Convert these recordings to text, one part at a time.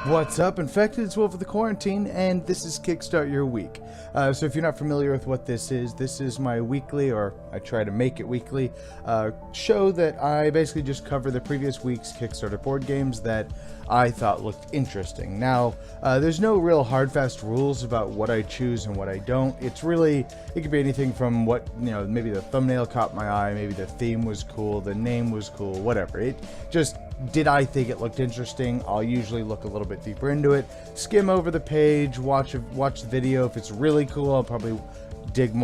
What's up, Infected? It's Wolf of the Quarantine, and this is Kickstart Your Week. So if you're not familiar with what this is my weekly, or I try to make it weekly, show that I basically just cover the previous week's Kickstarter board games that I thought looked interesting. Now, there's no real hard, fast rules about what I choose and what I don't. It's really, it could be anything from what, maybe the thumbnail caught my eye, maybe the theme was cool, the name was cool, whatever. It just, did I think it looked interesting? I'll usually look a little bit deeper into it, skim over the page, watch the video. If it's really cool, I'll probably dig a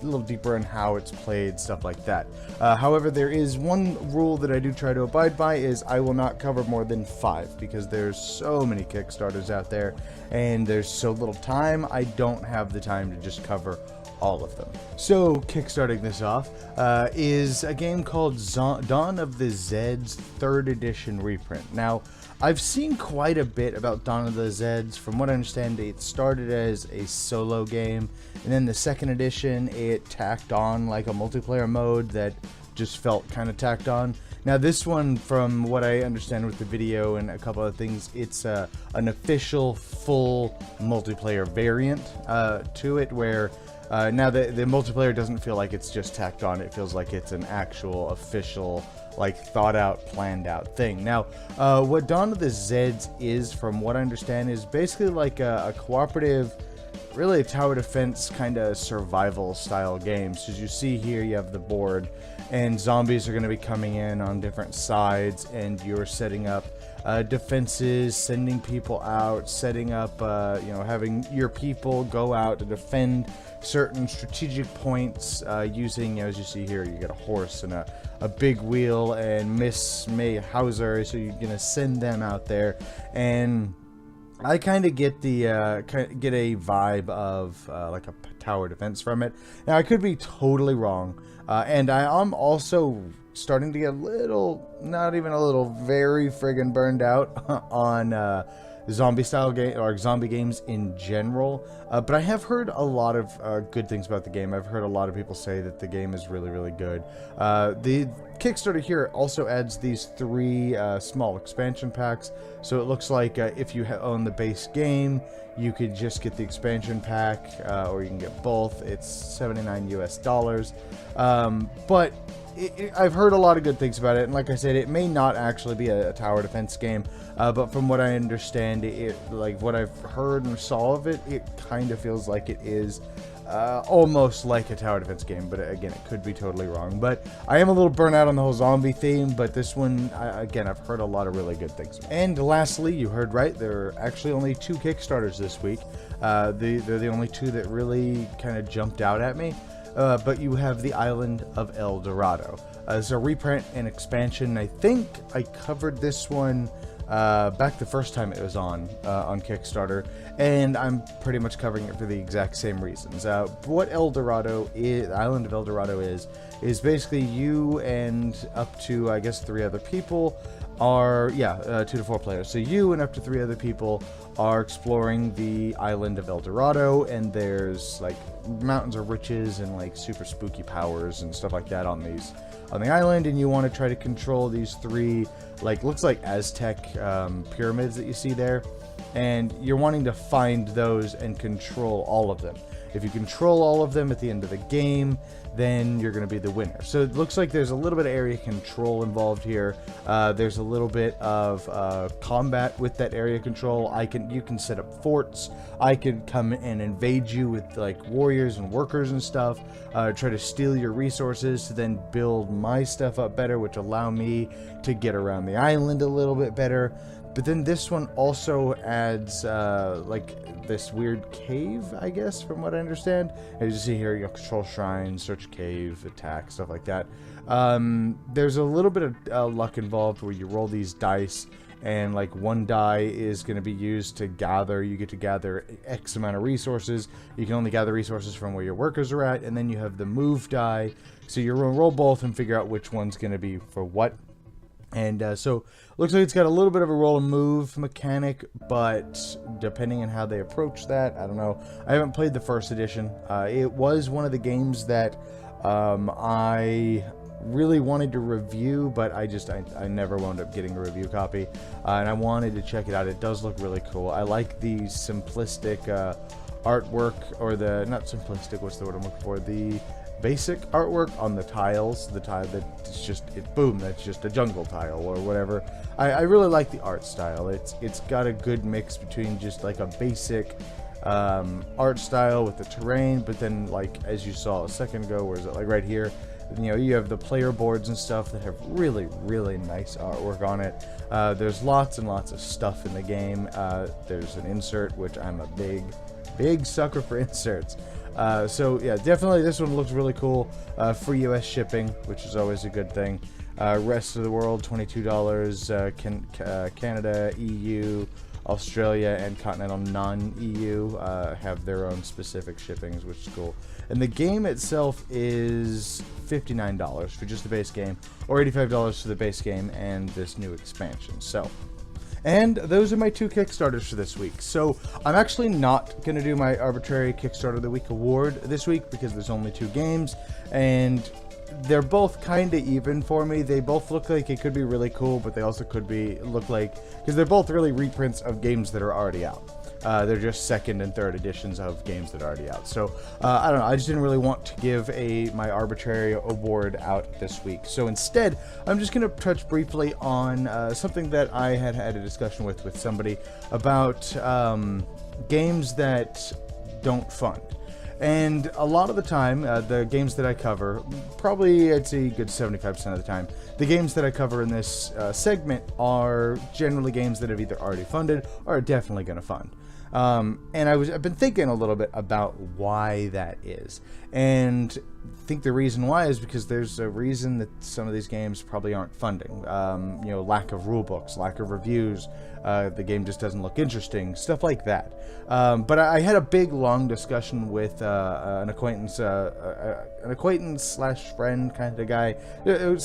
little deeper in how it's played, stuff like that. However, there is one rule that I do try to abide by, is I will not cover more than 5, because there's so many Kickstarters out there and there's so little time. I don't have the time to just cover all of them. So, kickstarting this off is a game called Dawn of the Zeds 3rd edition reprint. Now, I've seen quite a bit about Dawn of the Zeds. From what I understand, it started as a solo game, and then the 2nd edition, it tacked on like a multiplayer mode that just felt kind of tacked on. Now this one, from what I understand with the video and a couple of things, it's an official full multiplayer variant to it, where now the multiplayer doesn't feel like it's just tacked on. It feels like it's an actual official, like, thought out, planned out thing. Now, what Dawn of the Zeds is, from what I understand, is basically like a cooperative, really a tower defense kind of survival style game. So as you see here, you have the board, and zombies are going to be coming in on different sides, and you're setting up defenses, sending people out, setting up, having your people go out to defend certain strategic points, using, as you see here, you get a horse and a big wheel and Miss May Hauser, so you're gonna send them out there. And I kind of get the get a vibe of like a tower defense from it. Now, I could be totally wrong, and I am also starting to get a little, not even a little, very friggin' burned out on zombie style game, or zombie games in general, but I have heard a lot of good things about the game. I've heard a lot of people say that the game is really, really good. The Kickstarter here also adds these 3 small expansion packs, so it looks like if you own the base game, you could just get the expansion pack, or you can get both. It's $79 US. But I've heard a lot of good things about it, and like I said, it may not actually be a tower defense game, but from what I understand, like what I've heard and saw of it, it kind of feels like it is almost like a tower defense game. But again, it could be totally wrong. But I am a little burnt out on the whole zombie theme, but this one, again, I've heard a lot of really good things. And lastly, you heard right, there are actually only 2 Kickstarters this week. They're the only 2 that really kind of jumped out at me. But you have the Island of El Dorado. It's a reprint and expansion. I think I covered this one back the first time it was on Kickstarter, and I'm pretty much covering it for the exact same reasons. What El Dorado is, Island of El Dorado is basically you and up to, I guess, 3 other people are, 2 to 4 players. So you and up to 3 other people are exploring the Island of El Dorado, and there's like mountains of riches and like super spooky powers and stuff like that on the island, and you want to try to control these 3, like, looks like Aztec pyramids that you see there, and you're wanting to find those and control all of them. If you control all of them at the end of the game, then you're going to be the winner. So it looks like there's a little bit of area control involved here. There's a little bit of combat with that area control. You can set up forts. I can come and invade you with like warriors and workers and stuff. Try to steal your resources to then build my stuff up better, which allow me to get around the island a little bit better. But then this one also adds like this weird cave, I guess, from what I understand. As you see here, you control shrines, search cave, attack, stuff like that. There's a little bit of luck involved, where you roll these dice, and like 1 die is going to be used to gather. You get to gather X amount of resources. You can only gather resources from where your workers are at, and then you have the move die. So you're going to roll both and figure out which one's going to be for what. And so looks like it's got a little bit of a roll and move mechanic, but depending on how they approach that, I don't know. I haven't played the 1st edition. It was one of the games that I really wanted to review, but I never wound up getting a review copy, and I wanted to check it out. It does look really cool. I like the simplistic artwork, or the, not simplistic, what's the word I'm looking for, the basic artwork on the tiles, the tile that's just, boom, that's just a jungle tile or whatever. I really like the art style. It's got a good mix between just like a basic art style with the terrain, but then, like as you saw a second ago, where is it, like right here, you know, you have the player boards and stuff that have really, really nice artwork on it. There's lots and lots of stuff in the game. There's an insert, which I'm a big sucker for inserts. So yeah, definitely this one looks really cool. Free US shipping, which is always a good thing. Rest of the world, $22. Canada, EU, Australia, and continental non-EU have their own specific shippings, which is cool. And the game itself is $59 for just the base game, or $85 for the base game and this new expansion. So, and those are my 2 Kickstarters for this week. So I'm actually not going to do my arbitrary Kickstarter of the Week award this week because there's only 2 games, and they're both kind of even for me. They both look like it could be really cool, but they also could look like, because they're both really reprints of games that are already out. They're just 2nd and 3rd editions of games that are already out. So I don't know, I just didn't really want to give my arbitrary award out this week. So instead, I'm just going to touch briefly on something that I had a discussion with somebody about games that don't fund. And a lot of the time, the games that I cover, probably I'd say a good 75% of the time, the games that I cover in this segment are generally games that have either already funded or are definitely going to fund. And I've been thinking a little bit about why that is, and I think the reason why is because there's a reason that some of these games probably aren't funding. You know, lack of rule books, lack of reviews, the game just doesn't look interesting, stuff like that. But I had a big long discussion with an acquaintance slash friend kind of guy. I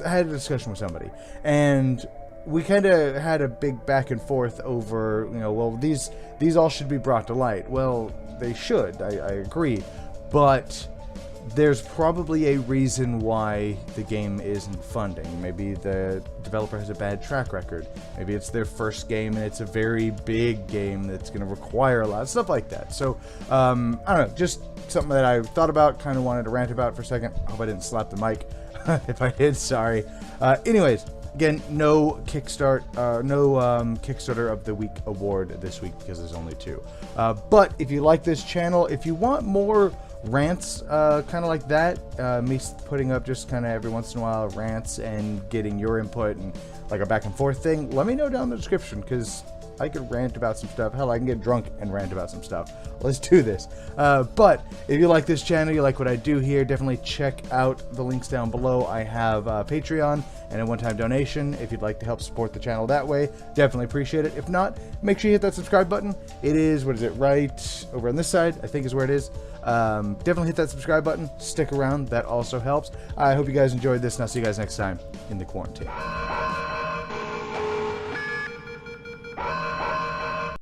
had a discussion with somebody, and we kind of had a big back and forth over, you know, well, these all should be brought to light. Well, they should, I agree, but there's probably a reason why the game isn't funding. Maybe the developer has a bad track record. Maybe it's their first game and it's a very big game that's going to require a lot of stuff like that. So, I don't know, just something that I thought about, kind of wanted to rant about for a second. I hope I didn't slap the mic. If I did, sorry. Anyways, again, no Kickstart, Kickstarter of the Week award this week because there's only 2. But if you like this channel, if you want more rants kind of like that, me putting up just kind of every once in a while rants and getting your input and like a back and forth thing, let me know down in the description, because I could rant about some stuff. Hell, I can get drunk and rant about some stuff. Let's do this. But if you like this channel, you like what I do here, definitely check out the links down below. I have Patreon and a one-time donation. If you'd like to help support the channel that way, definitely appreciate it. If not, make sure you hit that subscribe button. It is, what is it, right over on this side, I think is where it is. Definitely hit that subscribe button. Stick around. That also helps. I hope you guys enjoyed this, and I'll see you guys next time in the quarantine.